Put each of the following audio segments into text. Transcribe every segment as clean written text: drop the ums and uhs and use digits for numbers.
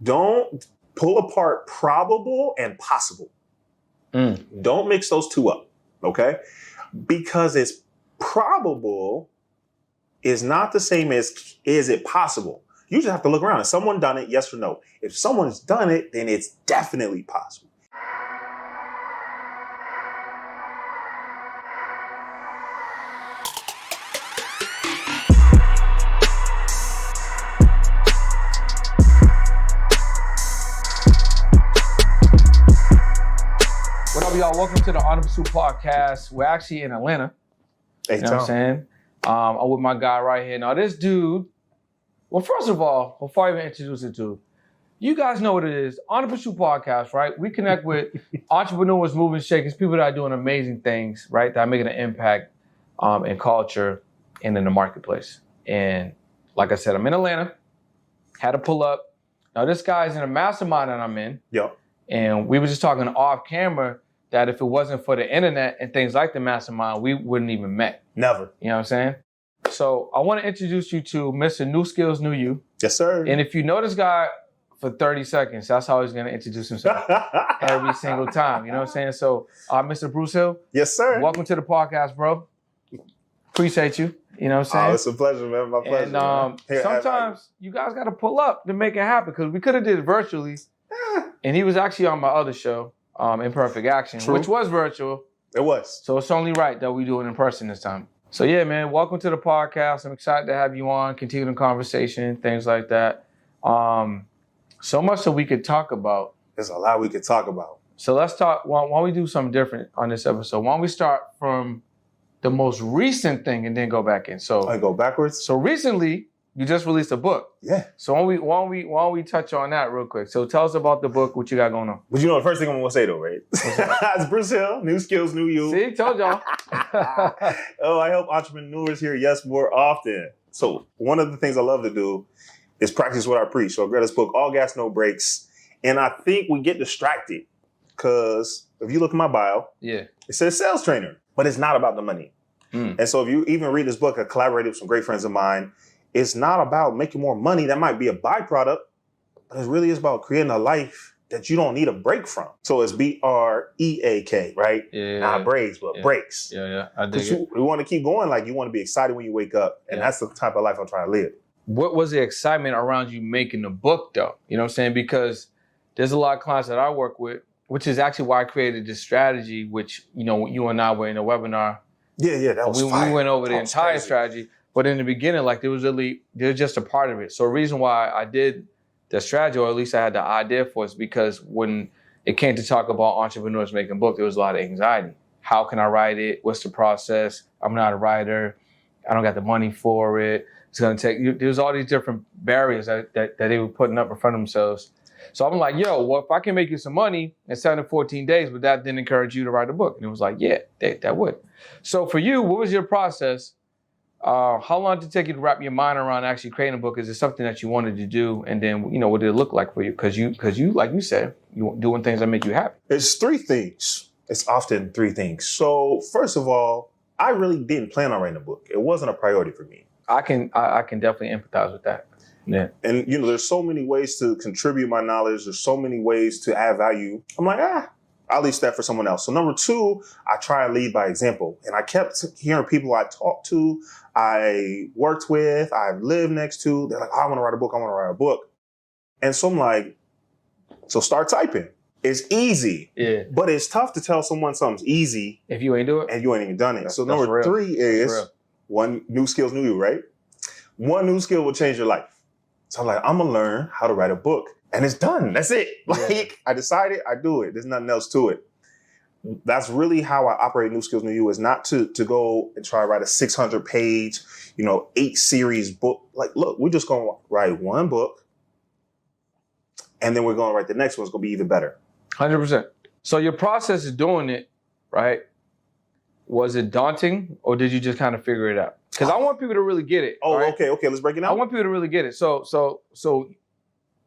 Don't pull apart probable and possible. Don't mix those two up, okay? Because it's probable is not the same as is it possible. You just have to look around. Has someone done it? Yes or no? If someone's done it, then it's definitely possible. What up, y'all? Welcome to the Unrealistic podcast. We're actually in Atlanta. Hey, you know what I'm saying? I'm with my guy right here. Now, this dude, well, first of all, before I even introduce the dude, you guys know what it is. Unrealistic podcast, right? We connect with entrepreneurs, moving shakers, people that are doing amazing things, right? That are making an impact in culture and in the marketplace. And like I said, I'm in Atlanta. Had to pull up. Now, this guy's in a mastermind that I'm in. Yep. And we were just talking off camera that if it wasn't for the internet and things like the mastermind, we wouldn't even met. Never. You know what I'm saying? So I want to introduce you to Mr. New Skills, New You. Yes, sir. And if you know this guy for 30 seconds, that's how he's going to introduce himself every single time. You know what I'm saying? So Mr. Bruce Hill. Yes, sir. Welcome to the podcast, bro. Appreciate you. You know what I'm saying? Oh, it's a pleasure, man. My pleasure. And sometimes you guys got to pull up to make it happen because we could have did it virtually. And he was actually on my other show, Imperfect Action, True. which was virtual. It was. So it's only right that we do it in person this time. So yeah, man, welcome to the podcast. I'm excited to have you on, continue the conversation, things like that. So much that we could talk about. There's a lot we could talk about. So let's talk, why don't we do something different on this episode? Why don't we start from the most recent thing and then go back in? So I go backwards. So recently, you just released a book. Yeah. So why don't we touch on that real quick? So tell us about the book, what you got going on. But you know the first thing I'm gonna say though, right? It's Bruce Hill, New Skills, New You. See, told y'all. Oh, I help entrepreneurs hear yes more often. So one of the things I love to do is practice what I preach. So I read this book, All Gas, No Brakes. And I think we get distracted because if you look at my bio, it says sales trainer, but it's not about the money. And so if you even read this book, I collaborated with some great friends of mine. It's not about making more money. That might be a byproduct, but it really is about creating a life that you don't need a break from. So it's BREAK, right? Yeah. Not breaks, but breaks. Yeah. I dig it. You want to keep going. Like you want to be excited when you wake up. And that's the type of life I'm trying to live. What was the excitement around you making the book though? You know what I'm saying? Because there's a lot of clients that I work with, which is actually why I created this strategy, which, you know, you and I were in a webinar. Yeah, that was fire. We went over the entire strategy. But in the beginning, like there was just a part of it. So the reason why I did the strategy, or at least I had the idea for it, is because when it came to talk about entrepreneurs making books, there was a lot of anxiety. How can I write it? What's the process? I'm not a writer. I don't got the money for it. It's going to take, there's all these different barriers that they were putting up in front of themselves. So I'm like, well, if I can make you some money in 7 to 14 days, would that then encourage you to write a book? And it was like, yeah, that would. So for you, what was your process? How long did it take you to wrap your mind around actually creating a book? Is it something that you wanted to do? And then, you know, what did it look like for you? Because you, like you said, you doing things that make you happy. It's three things. It's often three things. So first of all, I really didn't plan on writing a book. It wasn't a priority for me. I can definitely empathize with that. Yeah. And, you know, there's so many ways to contribute my knowledge. There's so many ways to add value. I'm like, I'll leave that for someone else. So number two, I try and lead by example. And I kept hearing people I talked to, I worked with, I lived next to. They're like, I want to write a book. And so I'm like, so start typing. It's easy. Yeah. But it's tough to tell someone something's easy. If you ain't do it. And you ain't even done it. So number three is one new skills, new you, right? One new skill will change your life. So I'm like, I'm going to learn how to write a book. And it's done. That's it. Like I decided, I do it. There's nothing else to it. That's really how I operate New Skills New You, is not to go and try to write a 600-page, 8-series book. Like, look, we're just going to write one book and then we're going to write the next one. It's going to be even better. 100%. So your process of doing it, right? Was it daunting or did you just kind of figure it out? Because I want people to really get it. Oh, right? Okay. Let's break it down. I want people to really get it. So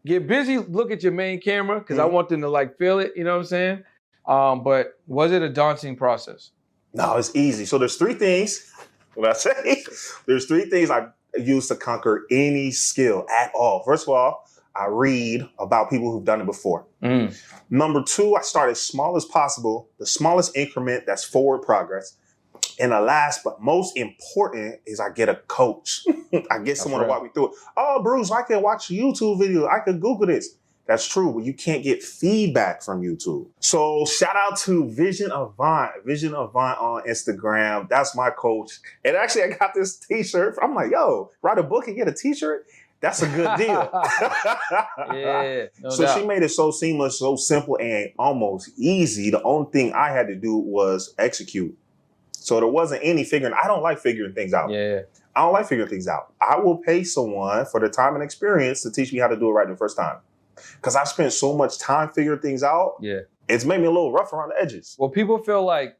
get busy, look at your main camera because I want them to like feel it, you know what I'm saying? But was it a daunting process? No, it's easy. So there's three things, what I say, there's three things I use to conquer any skill at all. First of all, I read about people who've done it before. Mm. Number two, I start as small as possible, the smallest increment that's forward progress. And the last but most important is I get a coach. I get someone to walk me through it. Oh, Bruce, I can watch a YouTube video. I can Google this. That's true, but you can't get feedback from YouTube. So shout out to Vision Avant on Instagram. That's my coach. And actually, I got this t-shirt. I'm like, yo, write a book and get a t-shirt? That's a good deal. Yeah, no so doubt. she made it so seamless, so simple, and almost easy. The only thing I had to do was execute. So there wasn't any figuring. I don't like figuring things out. Yeah. I don't like figuring things out. I will pay someone for the time and experience to teach me how to do it right the first time. Because I've spent so much time figuring things out. Yeah. It's made me a little rough around the edges. Well, people feel like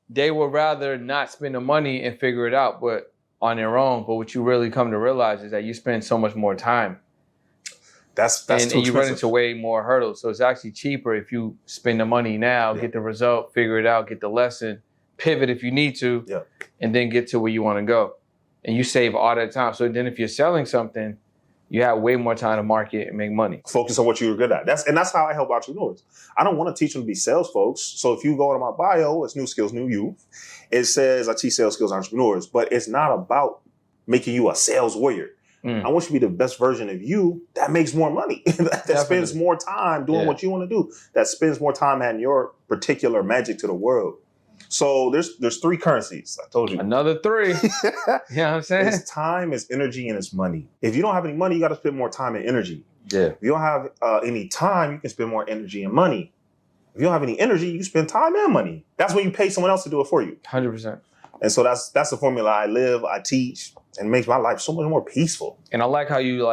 they would rather not spend the money and figure it out, but on their own. But what you really come to realize is that you spend so much more time. That's and too you run expensive. into way more hurdles. So it's actually cheaper if you spend the money now, get the result, figure it out, get the lesson, pivot if you need to, and then get to where you want to go. And you save all that time. So then if you're selling something, you have way more time to market and make money. Focus on what you're good at. That's how I help entrepreneurs. I don't want to teach them to be sales folks. So if you go into my bio, it's New Skills, New You. It says I teach sales skills entrepreneurs, but it's not about making you a sales warrior. I want you to be the best version of you that makes more money, that spends more time doing what you want to do, that spends more time adding your particular magic to the world. So there's three currencies. I told you. Another three. You know what I'm saying? It's time, it's energy, and it's money. If you don't have any money, you got to spend more time and energy. Yeah. If you don't have any time, you can spend more energy and money. If you don't have any energy, you spend time and money. That's when you pay someone else to do it for you. 100%. And so that's the formula I live, I teach, and it makes my life so much more peaceful. And I like how you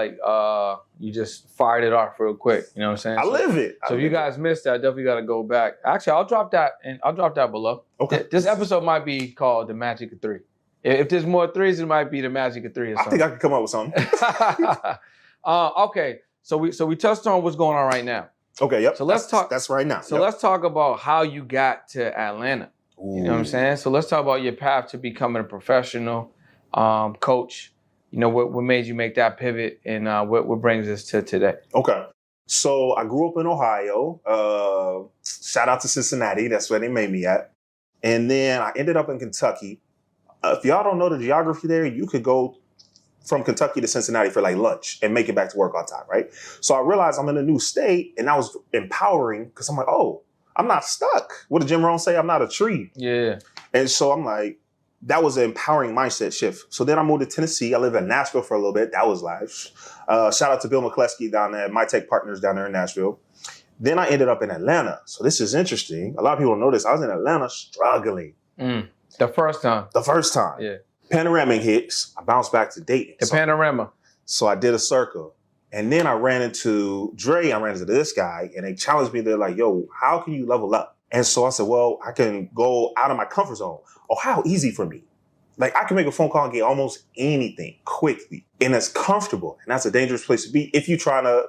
you just fired it off real quick. You know what I'm saying? I live it. So if you guys missed that, definitely got to go back. Actually, I'll drop that below. Okay. This episode might be called The Magic of Three. If there's more threes, it might be The Magic of Three or something. I think I could come up with something. Okay. So we touched on what's going on right now. Okay, yep. So let's talk. That's right now. So let's talk about how you got to Atlanta. Ooh. You know what I'm saying? So let's talk about your path to becoming a professional coach. You know, what made you make that pivot, and what brings us to today? Okay. So I grew up in Ohio. Shout out to Cincinnati. That's where they made me at. And then I ended up in Kentucky. If y'all don't know the geography there, you could go from Kentucky to Cincinnati for like lunch and make it back to work on time, right? So I realized I'm in a new state, and that was empowering because I'm like, oh, I'm not stuck. What did Jim Rohn say? I'm not a tree. Yeah. And so I'm like, that was an empowering mindset shift. So then I moved to Tennessee. I lived in Nashville for a little bit. That was life. Shout out to Bill McCleskey down there, My Tech Partners down there in Nashville. Then I ended up in Atlanta. So this is interesting. A lot of people don't know this. I was in Atlanta struggling. The first time. The first time. Yeah. Panoramic hits. I bounced back to Dayton. The panorama. So I did a circle. And then I ran into Dre. I ran into this guy. And they challenged me. They're like, yo, how can you level up? And so I said, well, I can go out of my comfort zone. Oh, how easy for me. Like, I can make a phone call and get almost anything quickly. And it's comfortable. And that's a dangerous place to be if you're trying to,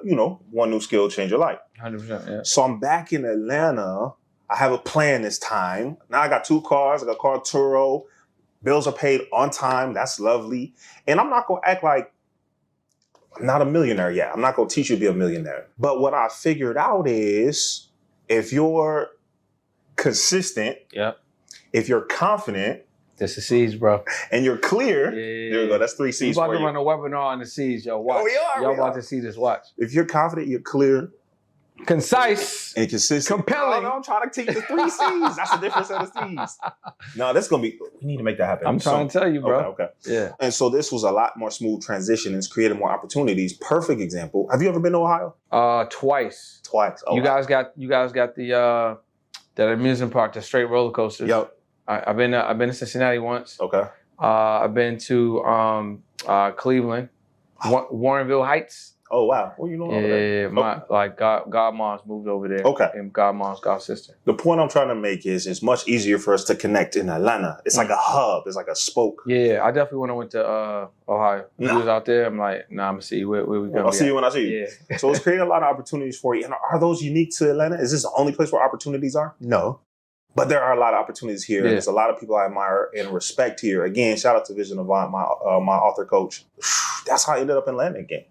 one new skill, change your life. 100%, yeah. So I'm back in Atlanta. I have a plan this time. Now I got 2 cars. I got a car Turo. Bills are paid on time. That's lovely. And I'm not going to act like I'm not a millionaire yet. I'm not going to teach you to be a millionaire. But what I figured out is if you're consistent, if you're confident, that's the C's, bro. And you're clear. Yeah. There you go. That's 3 C's. You about to run a webinar on the C's, yo. Watch. Y'all about to see this. Watch. If you're confident, you're clear, concise, and consistent, compelling. Oh, no, I'm trying to teach the 3 C's. That's a different set of C's. No, that's gonna be. We need to make that happen. I'm trying to tell you, bro. Okay. Yeah. And so this was a lot more smooth transition, and it's created more opportunities. Perfect example. Have you ever been to Ohio? Twice. Oh, you guys got the that amusement park, the straight roller coasters. Yep. I've been to Cincinnati once. Okay. I've been to Cleveland, Warrenville Heights. Oh wow, what are you doing over there? Yeah, godmom's moved over there. Okay. And godmom's god sister. The point I'm trying to make is it's much easier for us to connect in Atlanta. It's like a hub. It's like a spoke. Yeah, I definitely when I went to Ohio. He was out there. I'm like, nah, I'm gonna see where we going. I'll see you when I see you. Yeah. So it's creating a lot of opportunities for you. And are those unique to Atlanta? Is this the only place where opportunities are? No. But there are a lot of opportunities here. Yeah. And there's a lot of people I admire and respect here. Again, shout out to Vision Avant, my author coach. That's how I ended up in Atlanta again.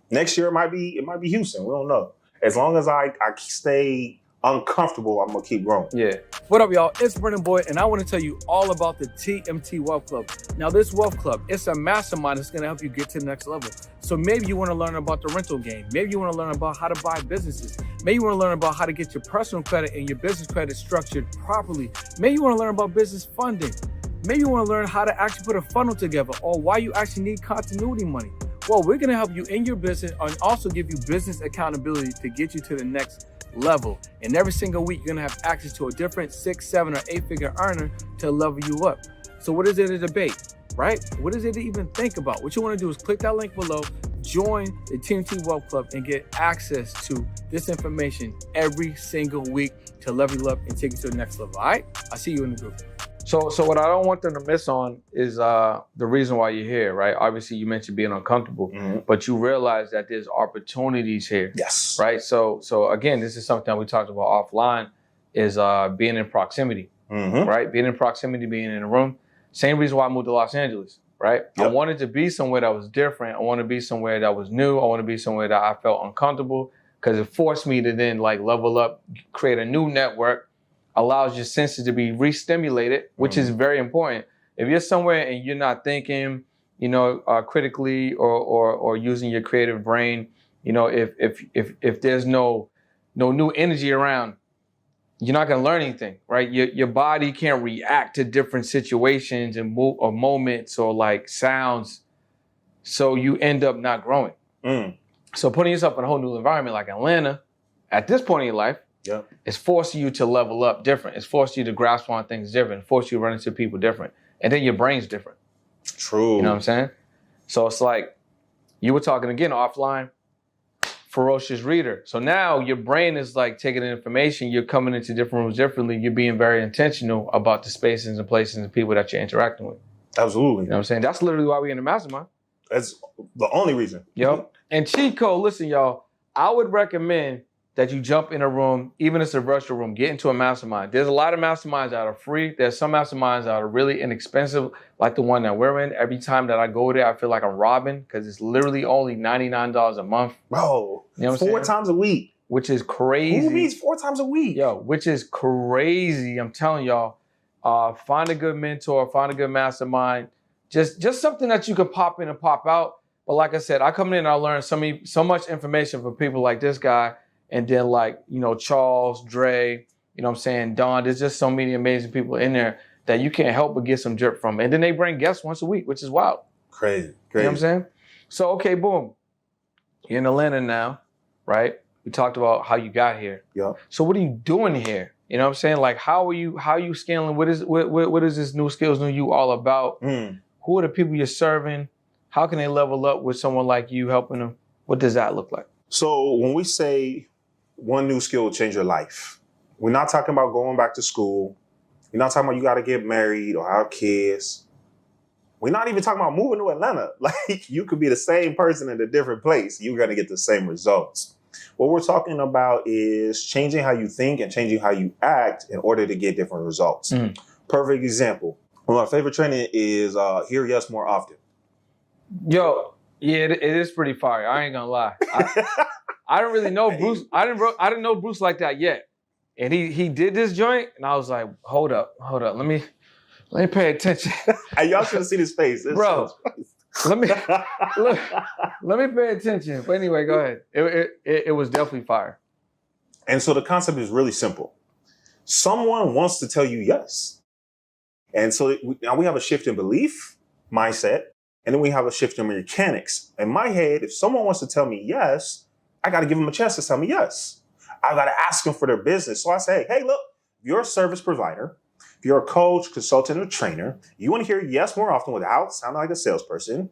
Next year it might be Houston. We don't know. As long as I stay uncomfortable, I'm gonna keep growing. Yeah. What up, y'all? It's Brendan Boyd, and I want to tell you all about the TMT Wealth Club. Now, this Wealth Club, it's a mastermind that's going to help you get to the next level. So maybe you want to learn about the rental game. Maybe you want to learn about how to buy businesses. Maybe you want to learn about how to get your personal credit and your business credit structured properly. Maybe you want to learn about business funding. Maybe you want to learn how to actually put a funnel together or why you actually need continuity money. Well, we're going to help you in your business and also give you business accountability to get you to the next level. And every single week, you're gonna have access to a different 6, 7, or 8-figure earner to level you up. So what is it to debate, right? What is it to even think about? What you wanna do is click that link below, join the TMT Wealth Club, and get access to this information every single week to level you up and take you to the next level, all right? I'll see you in the group. So what I don't want them to miss on is the reason why you're here, right? Obviously, you mentioned being uncomfortable, but you realize that there's opportunities here. Yes. Right? So again, this is something that we talked about offline, is being in proximity, right? Being in proximity, being in a room. Same reason why I moved to Los Angeles, right? Yep. I wanted to be somewhere that was different. I want to be somewhere that was new. I want to be somewhere that I felt uncomfortable because it forced me to then like level up, create a new network, allows your senses to be re-stimulated, which is very important. If you're somewhere and you're not thinking, critically or using your creative brain, if there's no new energy around, you're not gonna learn anything, right? Your body can't react to different situations and or moments or like sounds, so you end up not growing. So putting yourself in a whole new environment like Atlanta, at this point in your life, it's forcing you to level up different. It's forcing you to grasp on things different. It's forcing you to run into people different. And then your brain's different. True. You know what I'm saying? So it's like, you were talking again offline, ferocious reader. So now your brain is like taking in information. You're coming into different rooms differently. You're being very intentional about the spaces and places and people that you're interacting with. Absolutely. You know what I'm saying? That's literally why we're in the mastermind. That's the only reason. Yep. And cheat code, listen, y'all, I would recommend that you jump in a room, even if it's a virtual room, get into a mastermind. There's a lot of masterminds that are free. There's some masterminds that are really inexpensive, like the one that we're in. Every time that I go there, I feel like I'm robbing because it's literally only $99 a month. Bro, you know what I'm 4 saying? times a week. Which is crazy. Who needs 4 times a week? Yo, which is crazy. I'm telling y'all, find a good mentor, find a good mastermind. Just something that you can pop in and pop out. But like I said, I come in and I learn so much information from people like this guy. And then like, Charles, Dre, you know what I'm saying, Don, there's just so many amazing people in there that you can't help but get some drip from. And then they bring guests once a week, which is wild. Crazy. You know what I'm saying? So, okay, boom. You're in Atlanta now, right? We talked about how you got here. Yeah. So what are you doing here? You know what I'm saying? Like, how are you scaling? What is this new skills, new you all about? Who are the people you're serving? How can they level up with someone like you helping them? What does that look like? So when we say one new skill will change your life, we're not talking about going back to school. We're not talking about you got to get married or have kids. We're not even talking about moving to Atlanta. Like, you could be the same person in a different place. You're going to get the same results. What we're talking about is changing how you think and changing how you act in order to get different results. Perfect example. One of my favorite training is hear yes more often. Yo, yeah, it is pretty fire. I ain't gonna lie. I didn't really know Bruce. I didn't know Bruce like that yet. And he did this joint, and I was like, hold up. Let me pay attention. And y'all should have seen his face. Bro, let me pay attention. But anyway, go ahead. It was definitely fire. And so the concept is really simple. Someone wants to tell you yes. And so now we have a shift in belief, mindset, and then we have a shift in mechanics. In my head, if someone wants to tell me yes, I got to give them a chance to tell me yes. I got to ask them for their business. So I say, hey, look, if you're a service provider, if you're a coach, consultant, or trainer, you want to hear yes more often without sounding like a salesperson,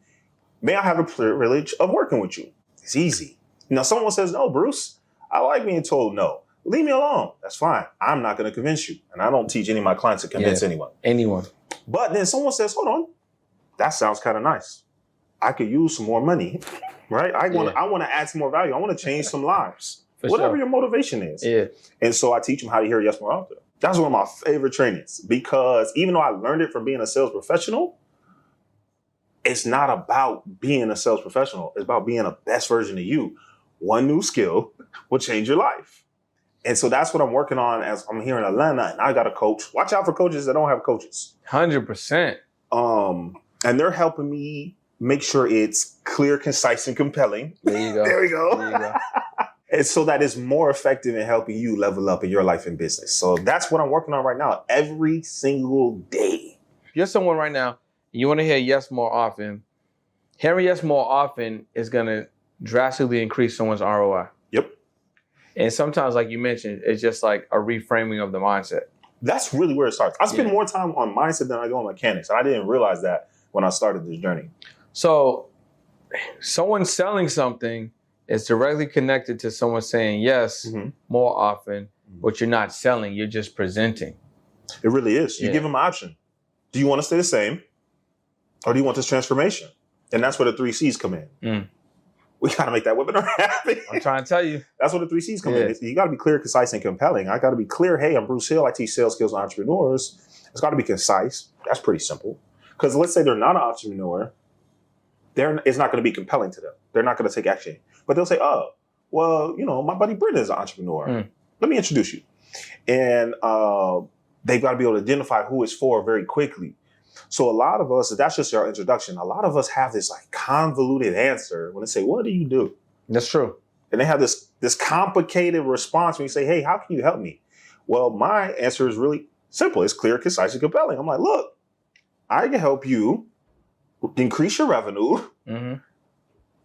may I have the privilege of working with you? It's easy. Now, someone says, no, Bruce, I like being told no. Leave me alone. That's fine. I'm not going to convince you. And I don't teach any of my clients to convince anyone. But then someone says, hold on, that sounds kind of nice. I could use some more money, right? I want to add some more value. I want to change some lives. Whatever your motivation is. Yeah. And so I teach them how to hear yes more often. That's one of my favorite trainings because even though I learned it from being a sales professional, it's not about being a sales professional. It's about being a best version of you. One new skill will change your life. And so that's what I'm working on as I'm here in Atlanta, and I got a coach. Watch out for coaches that don't have coaches. 100%. And they're helping me make sure it's clear, concise, and compelling. There you go. There we go. There you go. And so that it's more effective in helping you level up in your life and business. So that's what I'm working on right now, every single day. If you're someone right now, you want to hear yes more often, hearing yes more often is going to drastically increase someone's ROI. Yep. And sometimes, like you mentioned, it's just like a reframing of the mindset. That's really where it starts. I spend more time on mindset than I do on mechanics. And I didn't realize that when I started this journey. So someone selling something is directly connected to someone saying yes more often, but you're not selling, you're just presenting. It really is. You give them an option. Do you want to stay the same? Or do you want this transformation? And that's where the 3 C's come in. We got to make that webinar happen. I'm trying to tell you. That's where the 3 C's come in. You got to be clear, concise, and compelling. I got to be clear. Hey, I'm Bruce Hill. I teach sales skills to entrepreneurs. It's got to be concise. That's pretty simple. Because let's say they're not an entrepreneur. It's not going to be compelling to them. They're not going to take action. But they'll say, oh, well, you know, my buddy Brendan is an entrepreneur. Let me introduce you. And they've got to be able to identify who it's for very quickly. So a lot of us, that's just our introduction. A lot of us have this like convoluted answer when they say, what do you do? That's true. And they have this complicated response when you say, hey, how can you help me? Well, my answer is really simple. It's clear, concise, and compelling. I'm like, look, I can help you increase your revenue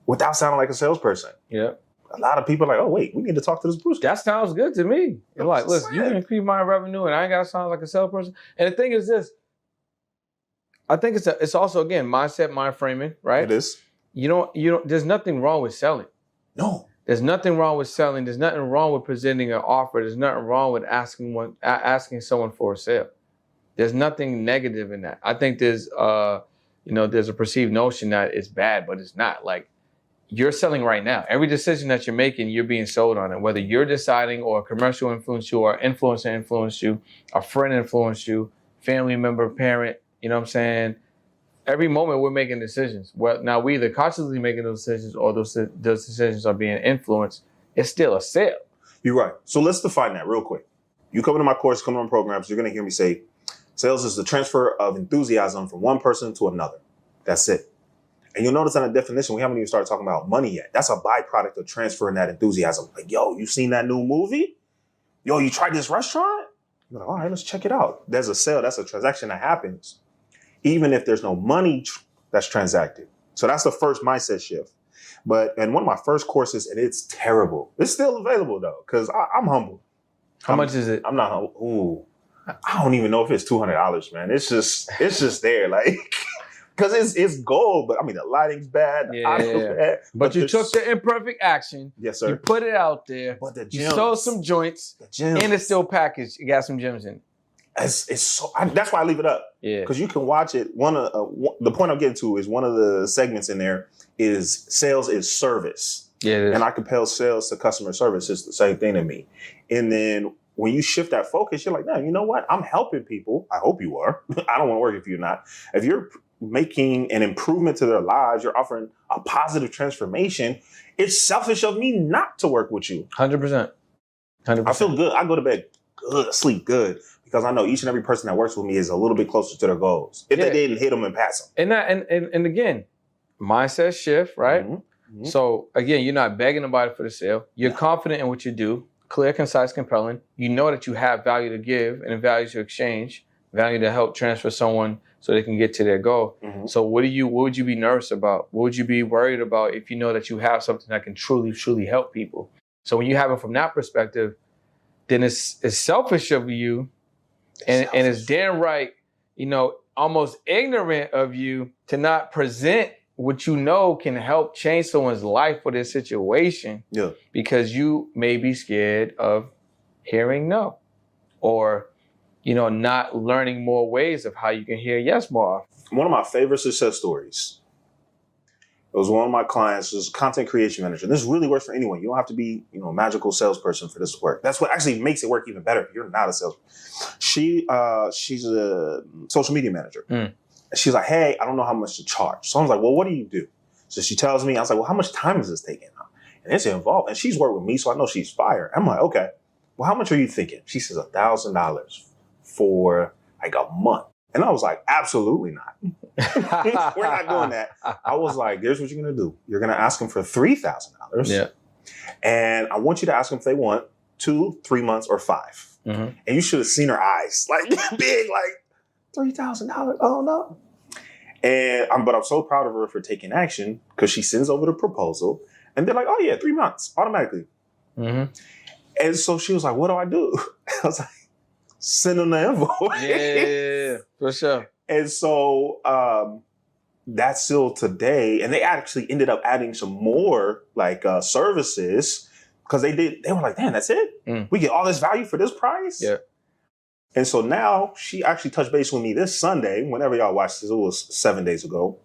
without sounding like a salesperson. Yeah. A lot of people are like, oh, wait, we need to talk to this Bruce. That sounds good to me. You're like, listen, you can increase my revenue and I ain't got to sound like a salesperson. And the thing is this, I think it's also, again, mindset, mind framing, right? It is. You don't, there's nothing wrong with selling. No. There's nothing wrong with selling. There's nothing wrong with presenting an offer. There's nothing wrong with asking someone for a sale. There's nothing negative in that. I think there's a perceived notion that it's bad, but it's not. Like, you're selling right now. Every decision that you're making, you're being sold on it. Whether you're deciding or a commercial influenced you or influencer influenced you, a friend influenced you, family member, parent, you know what I'm saying? Every moment we're making decisions. Well, now we either consciously making those decisions or those decisions are being influenced. It's still a sale. You're right. So let's define that real quick. You come into my course, come to my programs, you're going to hear me say, sales is the transfer of enthusiasm from one person to another. That's it. And you'll notice in the definition, we haven't even started talking about money yet. That's a byproduct of transferring that enthusiasm. Like, yo, you seen that new movie? Yo, you tried this restaurant? You're like, all right, let's check it out. There's a sale. That's a transaction that happens, even if there's no money that's transacted. So that's the first mindset shift. But in one of my first courses, and it's terrible. It's still available though, because I'm humble. How much is it? I'm not humble. Ooh, I don't even know if it's $200, man. It's just there, like, because it's gold. But I mean, the lighting's bad. The audio's bad. But you took the imperfect action. Yes, sir. You put it out there. But the gems, you sold some joints, and it's still packaged. You got some gems in it. It's so. That's why I leave it up. Yeah. Because you can watch it. The point I'm getting to is one of the segments in there is sales is service. Yeah. It is. And I compare sales to customer service. It's the same thing to me. And then when you shift that focus, you're like, no, you know what? I'm helping people. I hope you are. I don't want to work if you're not. If you're making an improvement to their lives, you're offering a positive transformation, it's selfish of me not to work with you. 100%. 100%. I feel good. I go to bed good, sleep good, because I know each and every person that works with me is a little bit closer to their goals. If they didn't hit them and pass them. And again, mindset shift, right? Mm-hmm. So again, you're not begging nobody for the sale. You're confident in what you do, clear, concise, compelling. You know that you have value to give and value to exchange, value to help transfer someone so they can get to their goal. Mm-hmm. So what would you be nervous about? What would you be worried about if you know that you have something that can truly, truly help people? So when you have it from that perspective, then it's selfish of you and it's damn right, almost ignorant of you to not present what you know can help change someone's life for their situation. Yeah. Because you may be scared of hearing no or not learning more ways of how you can hear yes more often. One of my favorite success stories. It was one of my clients, was a content creation manager. This really works for anyone. You don't have to be, a magical salesperson for this to work. That's what actually makes it work even better if you're not a salesperson. She's a social media manager. And she's like, hey, I don't know how much to charge. So I was like, well, what do you do? So she tells me, I was like, well, how much time is this taking? And it's involved. And she's worked with me, so I know she's fire. I'm like, okay, well, how much are you thinking? She says $1,000 for like a month. And I was like, absolutely not. We're not doing that. I was like, here's what you're going to do. You're going to ask them for $3,000. Yeah. And I want you to ask them if they want 2, 3 months, or 5. And you should have seen her eyes, like big, like $3,000. Oh no. But I'm so proud of her for taking action because she sends over the proposal and they're like, oh yeah, 3 months automatically. And so she was like, what do I do? I was like, send them the invoice. Yeah, for sure. And so that's still today. And they actually ended up adding some more like services because they were like, damn, that's it? We get all this value for this price? Yeah. And so now she actually touched base with me this Sunday, whenever y'all watched this, it was 7 days ago.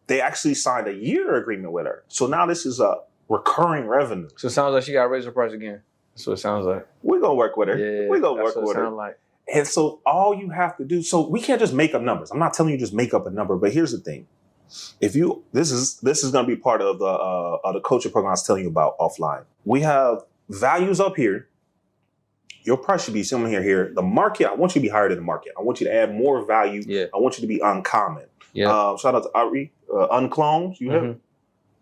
They actually signed a year agreement with her. So now this is a recurring revenue. So it sounds like she got to raise her price again. That's what it sounds like. We're going to work with her. Yeah, we're going to work with her. Like. And so all you have to do, so we can't just make up numbers. I'm not telling you just make up a number, but here's the thing. This is going to be part of the coaching program I was telling you about offline. We have values up here. Your price should be somewhere here. The market, I want you to be higher than the market. I want you to add more value. Yeah. I want you to be uncommon. Yeah. Shout out to Ari, Unclones. You have it?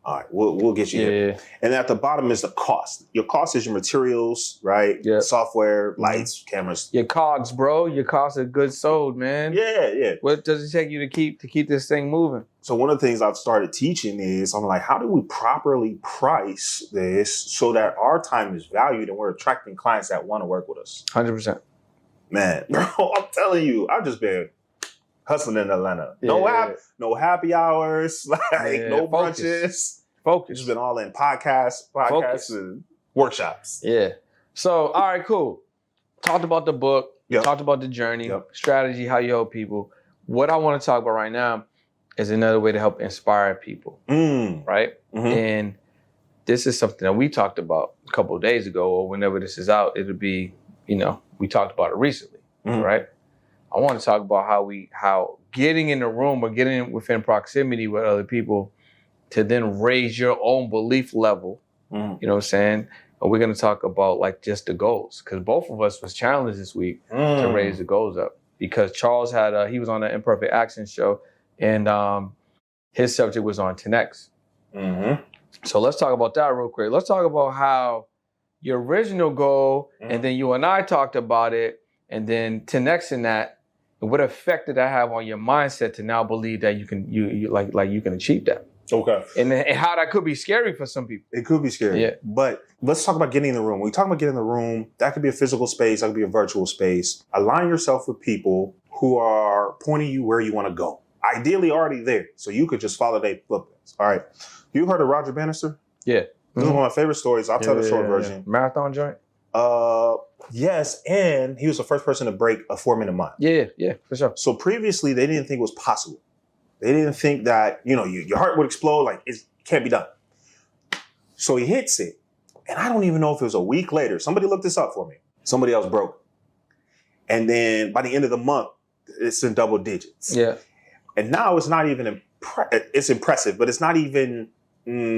All right, we'll get you here. And at the bottom is the cost. Your cost is your materials, right? Yeah. Software, lights, cameras. Your COGS, bro. Your cost of goods sold, man. Yeah. What does it take you to keep this thing moving? So one of the things I've started teaching is I'm like, how do we properly price this so that our time is valued and we're attracting clients that want to work with us? 100%. Man, bro, I'm telling you, I've just been hustling in Atlanta. Yeah. No happy hours, no Focus. brunches. Focus. It's been all in podcasts and workshops. Yeah. So, all right, cool. Talked about the book. Yep. Talked about the journey, Yep. strategy, how you help people. What I want to talk about right now is another way to help inspire people, right? And this is something that we talked about a couple of days ago, or whenever this is out, it'll be, we talked about it recently, right? I want to talk about how getting in the room or getting within proximity with other people to then raise your own belief level. You know what I'm saying? And we're going to talk about like just the goals, because both of us was challenged this week to raise the goals up, because Charles he was on the Imperfect Action show, and his subject was on 10X. So let's talk about that real quick. Let's talk about how your original goal, and then you and I talked about it, and then 10X in that, and what effect did that have on your mindset to now believe that you can achieve that? Okay. And how that could be scary for some people. It could be scary. Yeah. But let's talk about getting in the room. When we talk about getting in the room, that could be a physical space, that could be a virtual space. Align yourself with people who are pointing you where you want to go. Ideally already there. So you could just follow their footprints. All right. You heard of Roger Bannister? Yeah. This is one of my favorite stories. I'll tell the short version. Marathon joint? Yes. And he was the first person to break a 4-minute mile. Yeah, for sure. So previously, they didn't think it was possible. They didn't think that, your heart would explode. Like, it can't be done. So he hits it. And I don't even know if it was a week later. Somebody looked this up for me. Somebody else broke. And then by the end of the month, it's in double digits. Yeah. And now it's not even, it's impressive, but it's not even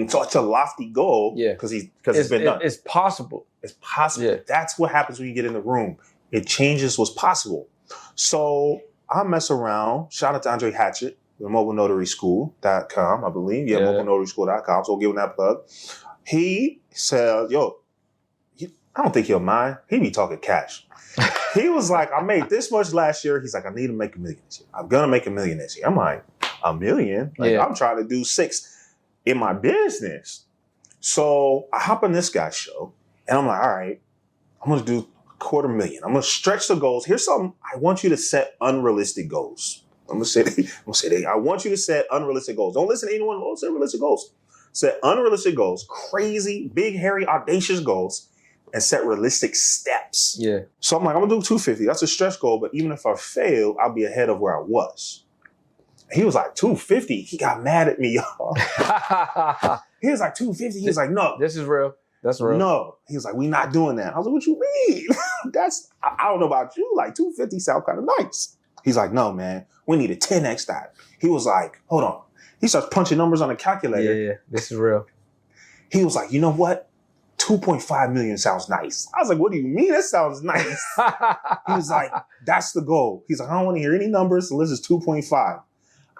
such a lofty goal. Yeah. Because it's been done. It's possible. It's possible. Yeah. That's what happens when you get in the room. It changes what's possible. So I mess around. Shout out to Andre Hatchett. MobileNotarySchool.com, I believe. Yeah, MobileNotarySchool.com. So we'll give him that plug. He said, I don't think he'll mind. He be talking cash. He was like, I made this much last year. He's like, I need to make $1 million this year. I'm going to make $1 million this year. I'm like, $1 million? I'm trying to do 6 in my business. So I hop on this guy's show and I'm like, all right, I'm going to do $250,000. I'm going to stretch the goals. Here's something. I want you to set unrealistic goals. I'm gonna say that. I want you to set unrealistic goals. Don't listen to anyone who set realistic goals. Set unrealistic goals, crazy, big, hairy, audacious goals, and set realistic steps. Yeah. So I'm like, I'm gonna do 250. That's a stretch goal, but even if I fail, I'll be ahead of where I was. And he was like, 250? He got mad at me, y'all. He was like, 250? He was like, no. This is real. That's real. No. He was like, we're not doing that. I was like, what you mean? I don't know about you. Like, 250 sound kind of nice. He's like, no, man, we need a 10x that. He was like, hold on. He starts punching numbers on a calculator. Yeah, this is real. He was like, you know what? 2.5 million sounds nice. I was like, what do you mean that sounds nice? He was like, that's the goal. He's like, I don't want to hear any numbers unless it's 2.5. I'm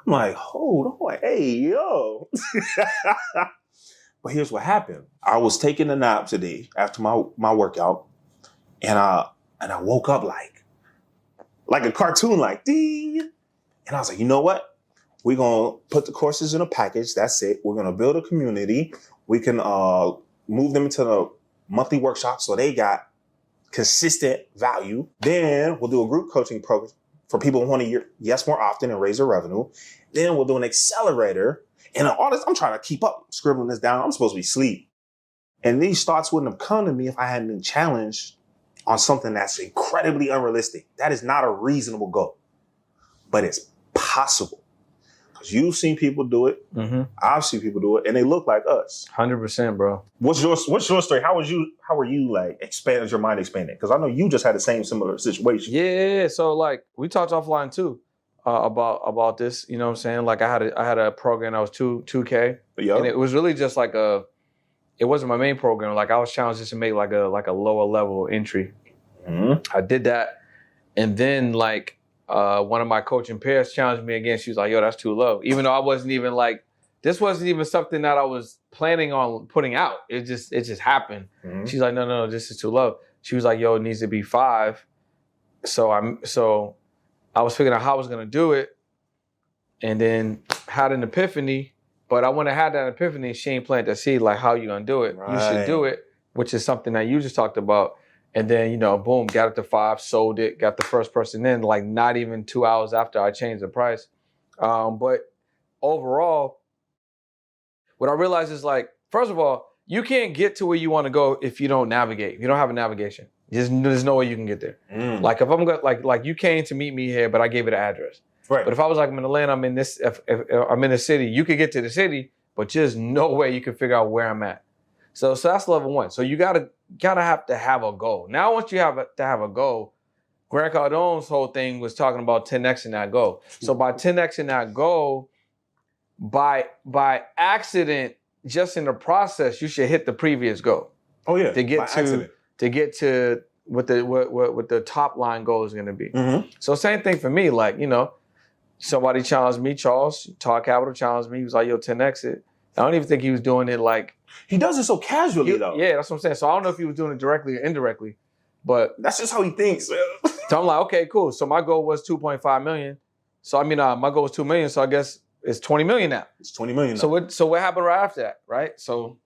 like, hold on, hey, yo. But here's what happened. I was taking a nap today after my workout, and I woke up like a cartoon, like ding. And I was like, you know what? We're gonna put the courses in a package. That's it. We're gonna build a community. We can move them into the monthly workshop so they got consistent value. Then we'll do a group coaching program for people who want to hear yes more often and raise their revenue. Then we'll do an accelerator. And all this, I'm trying to keep up, scribbling this down. I'm supposed to be asleep. And these thoughts wouldn't have come to me if I hadn't been challenged on something that's incredibly unrealistic. That is not a reasonable goal, but it's possible. Because you've seen people do it. Mm-hmm. I've seen people do it, and they look like us. 100%, bro. What's your story? How were you like expanding your mind expanding? Because I know you just had the same similar situation. Yeah. So like we talked offline too about this. You know what I'm saying? Like I had a program that was 2K, yep. And it was really just like it wasn't my main program. Like I was challenged just to make like a lower level entry. Mm-hmm. I did that, and then like one of my coaching peers challenged me again. She was like, "Yo, that's too low." Even though I wasn't even like, this wasn't even something that I was planning on putting out. It just happened. Mm-hmm. She's like, "No, this is too low." She was like, "Yo, it needs to be 5." So I was figuring out how I was gonna do it, and then had an epiphany. But I wouldn't have had that epiphany. She ain't planted that seed. Like, how you gonna do it? Right. You should do it, which is something that you just talked about. And then, boom, got it to 5, sold it, got the first person in, like not even 2 hours after I changed the price. But overall, what I realized is like, first of all, you can't get to where you want to go if you don't navigate. If you don't have a navigation, there's no way you can get there. Mm. Like if I'm going, like you came to meet me here, but I gave it an address. Right. But if I was like, I'm in Atlanta, I'm in this, if I'm in the city, you could get to the city, but just no way you can figure out where I'm at. So that's level 1. So you gotta have to have a goal. Now, once you have to have a goal, Grant Cardone's whole thing was talking about 10xing that goal. So by 10xing that goal, by accident, just in the process, you should hit the previous goal. Oh yeah, to get to what the top line goal is going to be. Mm-hmm. So same thing for me. Like somebody challenged me, Charles Talk Capital challenged me. He was like, "Yo, 10x it." I don't even think he was doing it like. He does it so casually, though. Yeah, that's what I'm saying. So I don't know if he was doing it directly or indirectly, but that's just how he thinks. So I'm like, okay, cool. So my goal was 2.5 million. So I mean, my goal was 2 million. So I guess it's 20 million now. It's 20 million. Now. So what happened right after that, right? So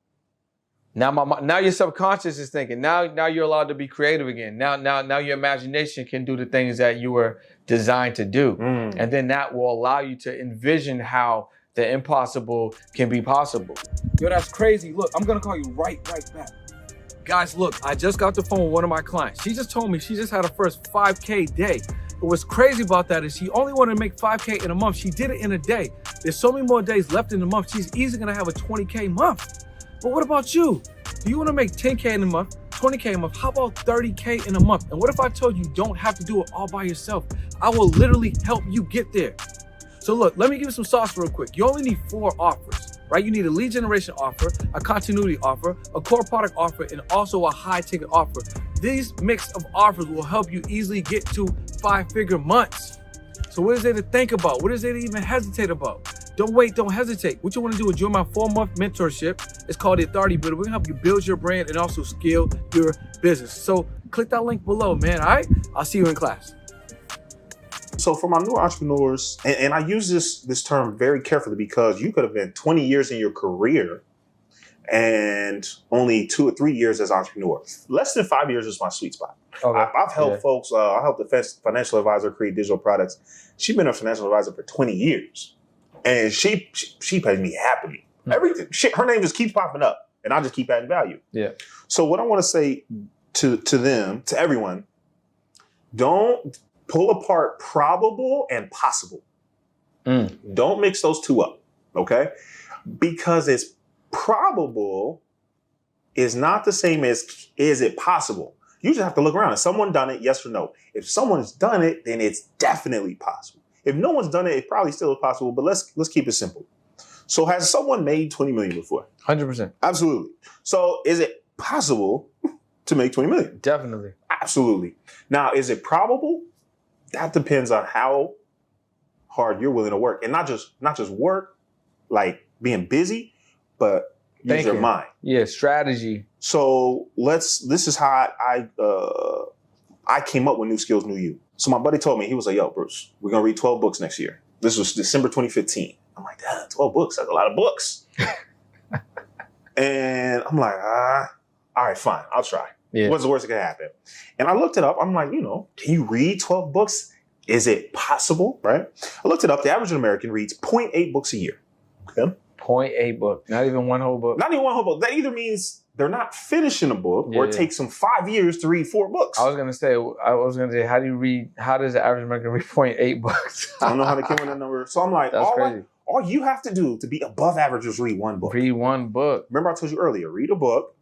now your subconscious is thinking. Now you're allowed to be creative again. Now your imagination can do the things that you were designed to do, and then that will allow you to envision how the impossible can be possible. Yo, that's crazy. Look, I'm gonna call you right back. Guys, look, I just got the phone with one of my clients. She just told me she just had her first 5K day. But what's crazy about that is she only wanted to make 5K in a month. She did it in a day. There's so many more days left in the month. She's easily gonna have a 20K month. But what about you? Do you wanna make 10K in a month, 20K a month? How about 30K in a month? And what if I told you don't have to do it all by yourself? I will literally help you get there. So look, let me give you some sauce real quick. You only need 4 offers, right? You need a lead generation offer, a continuity offer, a core product offer, and also a high ticket offer. These mix of offers will help you easily get to 5-figure months. So what is there to think about? What is there to even hesitate about? Don't wait, don't hesitate. What you want to do is join my 4-month mentorship. It's called the Authority Builder. We're gonna help you build your brand and also scale your business. So click that link below, man, all right? I'll see you in class. So for my new entrepreneurs, and I use this term very carefully because you could have been 20 years in your career and only 2 or 3 years as an entrepreneur. Less than 5 years is my sweet spot. Okay. I've helped folks, I helped the financial advisor create digital products. She's been a financial advisor for 20 years. And she pays me happily. Everything, her name just keeps popping up and I just keep adding value. Yeah. So what I want to say to them, to everyone, don't pull apart probable and possible. Don't mix those two up, okay? Because it's probable is not the same as is it possible. You just have to look around. Has someone done it? Yes or no? If someone's done it, then it's definitely possible. If no one's done it, it probably still is possible, but let's keep it simple. So has someone made 20 million before? 100%. Absolutely. So is it possible to make 20 million? Definitely. Absolutely. Now, is it probable? That depends on how hard you're willing to work. And not just work, like being busy, but use your mind. Yeah, strategy. So this is how I came up with New Skills, New You. So my buddy told me, he was like, yo, Bruce, we're going to read 12 books next year. This was December 2015. I'm like, damn, 12 books. That's a lot of books. And I'm like, all right, fine. I'll try. Yeah. What's the worst that could happen? And I looked it up. I'm like, can you read 12 books? Is it possible, right? I looked it up. The average American reads 0.8 books a year. Okay? 0.8 book. Not even one whole book. Not even one whole book. That either means they're not finishing a book or it takes them 5 years to read 4 books. I was gonna say, how does the average American read 0.8 books? I don't know how they came with that number. So I'm like, that's crazy. All you have to do to be above average is read one book. Read one book. Remember I told you earlier, read a book,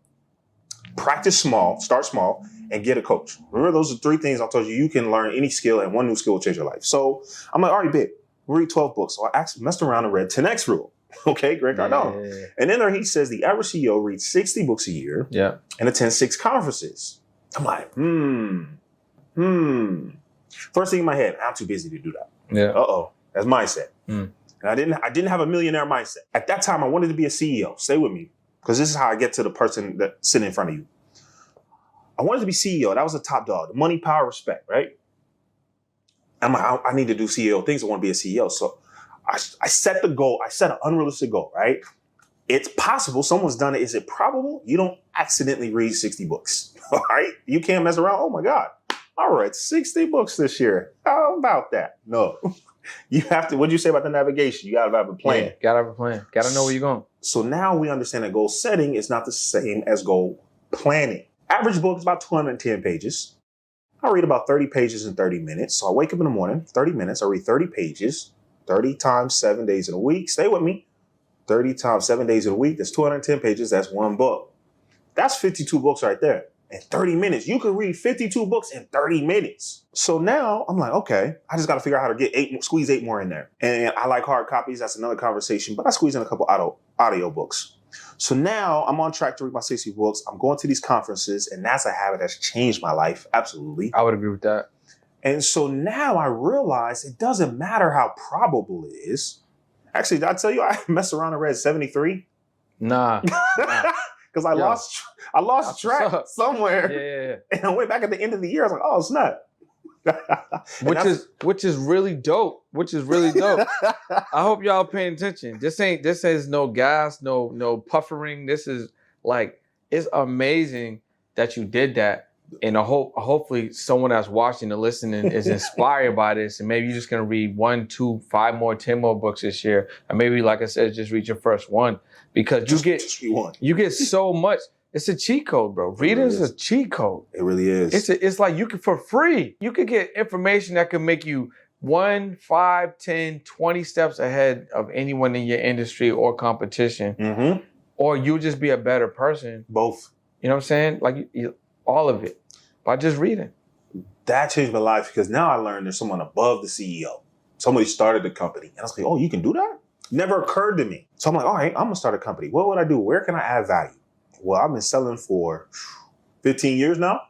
practice small, start small, and get a coach. Remember those are 3 things I told you. You can learn any skill and one new skill will change your life. So I'm like, all right, big. We'll read 12 books. So I actually messed around and read 10X rule. Okay, Greg Cardone. Yeah. And then there he says the average CEO reads 60 books a year and attends 6 conferences. I'm like, First thing in my head, I'm too busy to do that. Yeah. Uh-oh, that's mindset. And I didn't have a millionaire mindset. At that time, I wanted to be a CEO. Stay with me, because this is how I get to the person that's sitting in front of you. I wanted to be CEO. That was the top dog. The money, power, respect, right? I'm like, I need to do CEO things. I want to be a CEO. So I set the goal. I set an unrealistic goal, right? It's possible. Someone's done it. Is it probable? You don't accidentally read 60 books, all right? You can't mess around. Oh, my God. I read 60 books this year. How about that? No. You have to, what did you say about the navigation? You got to have a plan. Yeah, got to have a plan. Got to know where you're going. So now we understand that goal setting is not the same as goal planning. Average book is about 210 pages. I read about 30 pages in 30 minutes. So I wake up in the morning, 30 minutes. I read 30 pages, 30 times 7 days in a week. Stay with me. 30 times 7 days in a week. That's 210 pages. That's one book. That's 52 books right there. In 30 minutes. You can read 52 books in 30 minutes. So now I'm like, okay, I just got to figure out how to get squeeze 8 more in there. And I like hard copies. That's another conversation. But I squeeze in a couple audio books. So now I'm on track to read my 60 books. I'm going to these conferences, and that's a habit that's changed my life. Absolutely. I would agree with that. And so now I realize it doesn't matter how probable it is. Actually, did I tell you I messed around and read 73? Nah. Because I lost track somewhere. Yeah. And I went back at the end of the year. I was like, oh, snap. Which is really dope. I hope y'all paying attention. This is no gas, no puffering. This is like, it's amazing that you did that. And hopefully someone that's watching and listening is inspired by this. And maybe you're just going to read 1, 2, 5 more, 10 more books this year. And maybe, like I said, just read your first one. Because you get so much. It's a cheat code, bro. Reading is a cheat code. It really is. It's like you could, for free, you could get information that can make you 1, 5, 10, 20 steps ahead of anyone in your industry or competition. Mm-hmm. Or you'll just be a better person. Both. You know what I'm saying? Like all of it. By just reading. That changed my life because now I learned there's someone above the CEO. Somebody started the company. And I was like, oh, you can do that? Never occurred to me. So I'm like, all right, I'm going to start a company. What would I do? Where can I add value? Well, I've been selling for 15 years now.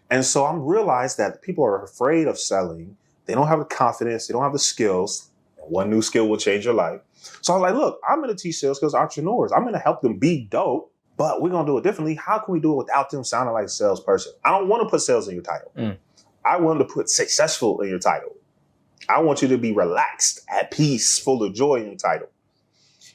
And so I realized that people are afraid of selling. They don't have the confidence. They don't have the skills. And one new skill will change your life. So I was like, look, I'm going to teach sales skills to entrepreneurs. I'm going to help them be dope. But we're going to do it differently. How can we do it without them sounding like a salesperson? I don't want to put sales in your title. I want to put successful in your title. I want you to be relaxed, at peace, full of joy in your title.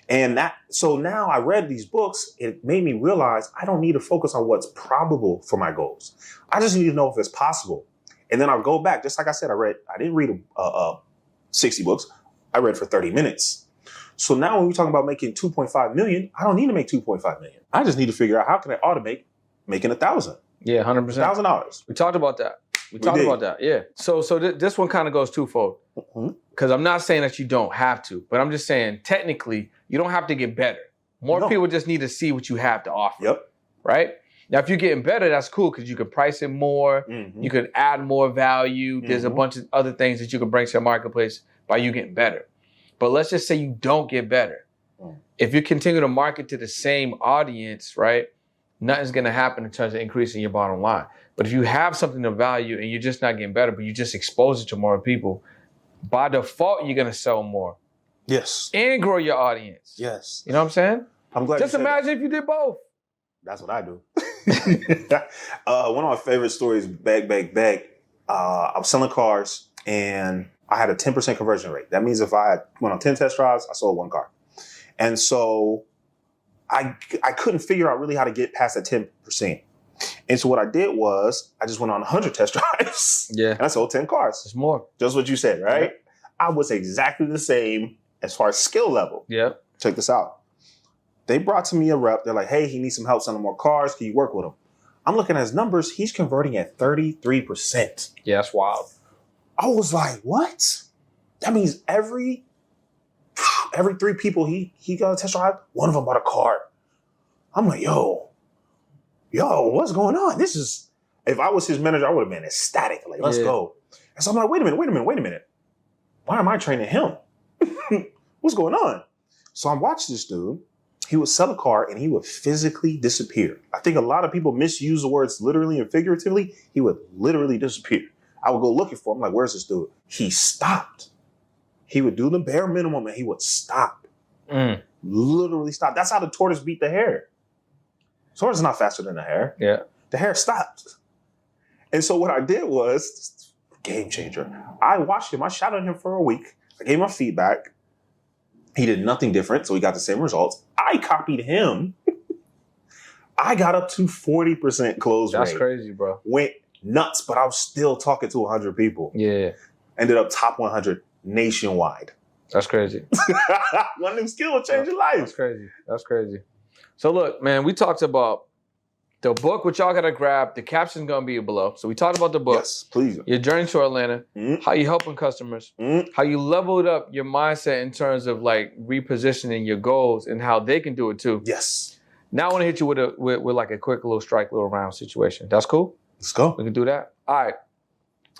And so now I read these books. It made me realize I don't need to focus on what's probable for my goals. I just need to know if it's possible. And then I'll go back. Just like I said, I didn't read 60 books. I read for 30 minutes. So now when we're talking about making 2.5 million, I don't need to make 2.5 million. I just need to figure out how can I automate making 1,000. Yeah, 100%. $1,000. We talked about that. We talked about that. Yeah. So this one kind of goes twofold. Because I'm not saying that you don't have to, but I'm just saying technically you don't have to get better. More people just need to see what you have to offer. Yep. Right? Now, if you're getting better, that's cool because you can price it more. Mm-hmm. You can add more value. There's a bunch of other things that you can bring to the marketplace by you getting better. But let's just say you don't get better. If you continue to market to the same audience, right, nothing's going to happen in terms of increasing your bottom line. But if you have something of value and you're just not getting better, but you just expose it to more people, by default, you're going to sell more. Yes. And grow your audience. Yes. You know what I'm saying? I'm glad. Just imagine if you did both. That's what I do. One of my favorite stories, back. I was selling cars and I had a 10% conversion rate. That means if I went on 10 test drives, I sold 1 car. And so I couldn't figure out really how to get past that 10%. And so what I did was I just went on 100 test drives. Yeah. And I sold 10 cars. It's more. Just what you said, right? Yeah. I was exactly the same as far as skill level. Yep. Check this out. They brought to me a rep. They're like, hey, he needs some help selling more cars. Can you work with him? I'm looking at his numbers. He's converting at 33%. Yeah, that's wild. I was like, what? That means every 3 people he got a test drive, one of them bought a car. I'm like, yo, what's going on? This is, if I was his manager, I would have been ecstatic. Like, let's go. And so I'm like, wait a minute. Why am I training him? What's going on? So I'm watching this dude. He would sell a car and he would physically disappear. I think a lot of people misuse the words literally and figuratively. He would literally disappear. I would go looking for him. Like, where's this dude? He stopped. He would do the bare minimum and he would stop. Literally stop. That's how the tortoise beat the hare. Tortoise is not faster than the hare. Yeah. The hare stopped. And so what I did was, game changer. I watched him. I shot at him for a week. I gave him my feedback. He did nothing different, so he got the same results. I copied him. I got up to 40% close rate. That's crazy, bro. Went nuts, but I was still talking to 100 people. Yeah. Ended up top 100 nationwide. That's crazy. One of them skills will change your life. That's crazy. So look, man, we talked about the book, which y'all gotta grab. The caption's gonna be below. So we talked about the book. Yes, please. Your journey to Atlanta, how you helping customers, how you leveled up your mindset in terms of like repositioning your goals and how they can do it too. Yes. Now I want to hit you with like a quick little strike, little round situation. That's cool? Let's go. We can do that. All right.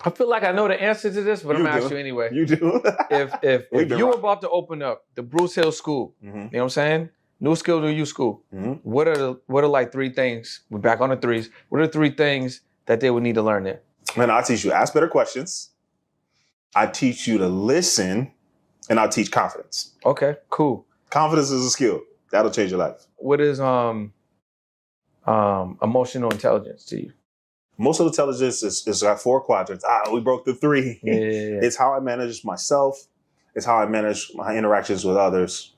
I feel like I know the answer to this, but I'm gonna ask you anyway. You do. if you were about to open up the Bruce Hill School, you know what I'm saying? New skill, new you school. What are like 3 things? We're back on the 3s. What are 3 things that they would need to learn there? Man, I'll teach you ask better questions. I teach you to listen, and I'll teach confidence. Okay, cool. Confidence is a skill. That'll change your life. What is emotional intelligence to you? Emotional intelligence is got 4 quadrants. We broke the 3. Yeah. It's how I manage myself. It's how I manage my interactions with others.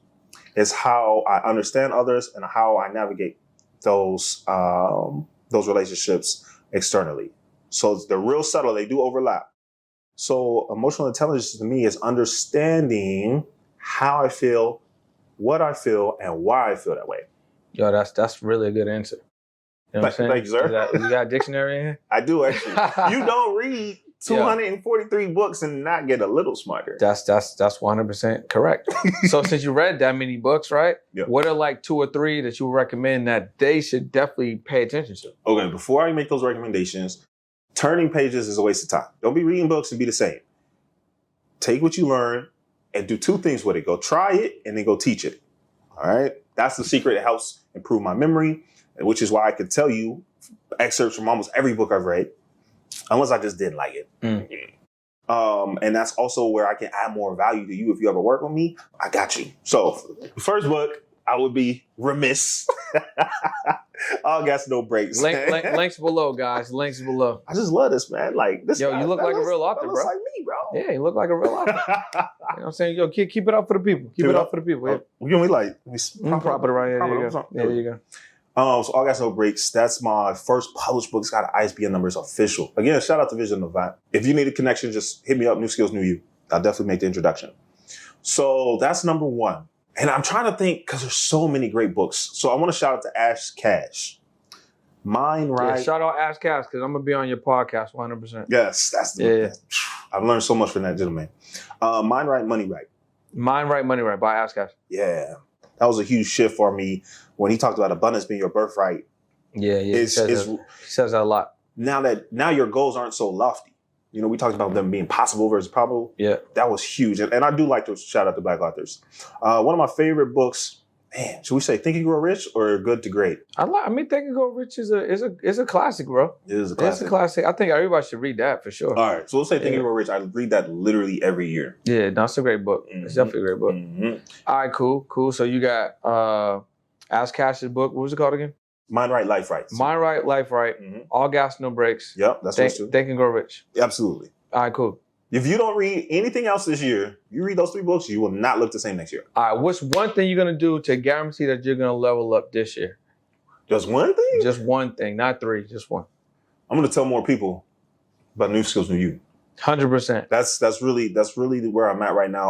It's how I understand others and how I navigate those relationships externally. So they're real subtle. They do overlap. So emotional intelligence to me is understanding how I feel, what I feel, and why I feel that way. Yo, that's really a good answer. You know what I'm saying? Thank you, sir. You got a dictionary in here? I do, actually. You don't read 243 books and not get a little smarter. That's 100% correct. So since you read that many books, right? Yeah. What are like 2 or 3 that you would recommend that they should definitely pay attention to? Okay, before I make those recommendations, turning pages is a waste of time. Don't be reading books and be the same. Take what you learn and do 2 things with it. Go try it and then go teach it. All right? That's the secret. It helps improve my memory, which is why I could tell you excerpts from almost every book I've read, unless I just didn't like it. And that's also where I can add more value to you. If you ever work with me, I got you. So the first book, I would be remiss. All gas, no breaks. Links below, guys. Links below. I just love this, man. Like this. Yo, you look like a real author, bro. Like me, bro. Yeah, you look like a real author. You know what I'm saying? Yo, keep it up for the people. Keep it up for the people. Yeah. You know, we like prop it around here. There you go. Yeah, there you go. So All Gas No Breaks, that's my first published book. It's got an ISBN number. It's official. Again, shout out to Vision Levant. If you need a connection, just hit me up. New Skills, New You. I'll definitely make the introduction. So that's number 1. And I'm trying to think, because there's so many great books. So I want to shout out to Ash Cash. Mind Right. Yeah, shout out Ash Cash, because I'm going to be on your podcast 100%. Yes, that's the I've learned so much from that gentleman. Mind Right, Money Right. Mind Right, Money Right by Ash Cash. Yeah. That was a huge shift for me when he talked about abundance being your birthright. Yeah. He says that a lot. Now your goals aren't so lofty. You know, we talked about them being possible versus probable. Yeah. That was huge. And I do like to shout out to Black authors. One of my favorite books, man, should we say Think and Grow Rich or Good to Great? I mean, Think and Grow Rich is a classic, bro. It is a classic. It's a classic. I think everybody should read that for sure. All right. So we'll say Think and Grow Rich. I read that literally every year. Yeah, no, it's a great book. It's definitely a great book. All right, cool. So you got Ask Cash's book. What was it called again? Mind Right, Life Right. Mind Right, Life Right. All gas, no brakes. Yep, that's what too. Think and Grow Rich. Absolutely. All right, cool. If you don't read anything else this year, you read those 3 books, you will not look the same next year. All right, what's one thing you're going to do to guarantee that you're going to level up this year? Just one thing? Just one thing, not 3, just one. I'm going to tell more people about New Skills, New You. 100%. That's really where I'm at right now.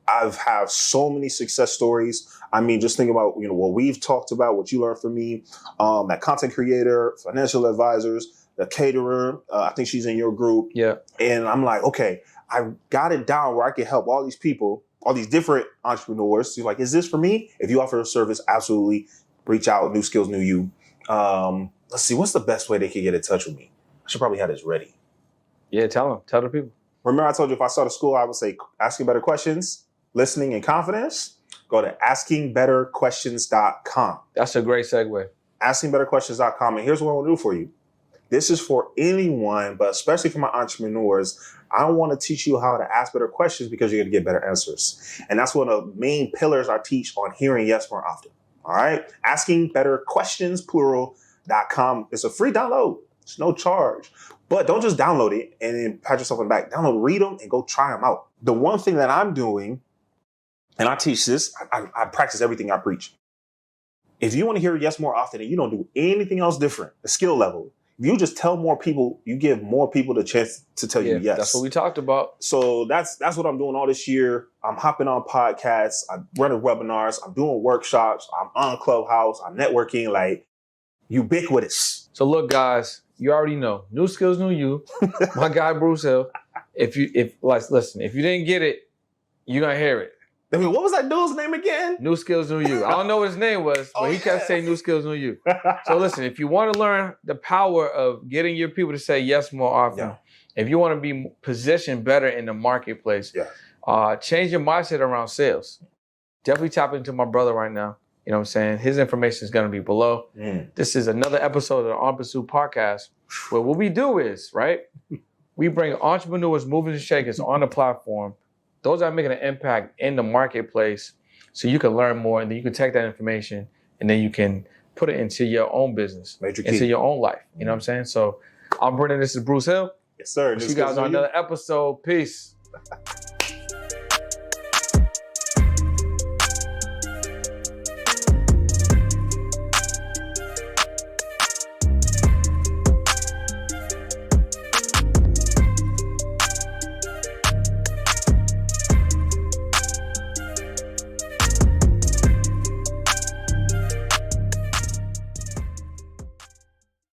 I've had so many success stories. I mean, just think about, you know, what we've talked about, what you learned from me, that content creator, financial advisors, the caterer. I think she's in your group. Yeah. And I'm like, okay, I got it down where I can help all these people, all these different entrepreneurs. So you're like, is this for me? If you offer a service, absolutely reach out. New Skills, New You. Let's see, what's the best way they can get in touch with me? I should probably have this ready. Yeah, tell the people. Remember I told you if I start a school, I would say asking better questions, listening and confidence. Go to askingbetterquestions.com. That's a great segue. Askingbetterquestions.com. And here's what I want to do for you. This is for anyone, but especially for my entrepreneurs. I want to teach you how to ask better questions because you're going to get better answers. And that's one of the main pillars I teach on hearing yes more often. All right. Askingbetterquestionsplural.com. It's a free download. It's no charge. But don't just download it and then pat yourself on the back. Download, read them, and go try them out. The one thing that I'm doing, and I teach this, I practice everything I preach. If you want to hear yes more often and you don't do anything else different, the skill level, if you just tell more people, you give more people the chance to tell you yes. That's what we talked about. So that's what I'm doing all this year. I'm hopping on podcasts. I'm running webinars. I'm doing workshops. I'm on Clubhouse. I'm networking, like ubiquitous. So look, guys, you already know. New Skills, New You. My guy, Bruce Hill. Listen, if you didn't get it, you're going to hear it. I mean, what was that dude's name again? New Skills, New You. I don't know what his name was, but he kept saying New Skills, New You. So listen, if you want to learn the power of getting your people to say yes more often, if you want to be positioned better in the marketplace, change your mindset around sales. Definitely tap into my brother right now. You know what I'm saying? His information is going to be below. This is another episode of the On Pursuit podcast where what we do is, right, we bring entrepreneurs, movers, and shakers on the platform. Those are making an impact in the marketplace so you can learn more and then you can take that information and then you can put it into your own business, into your own life. You know what I'm saying? So I'm Brendan. This is Bruce Hill. Yes, sir. See you guys on another episode. Peace.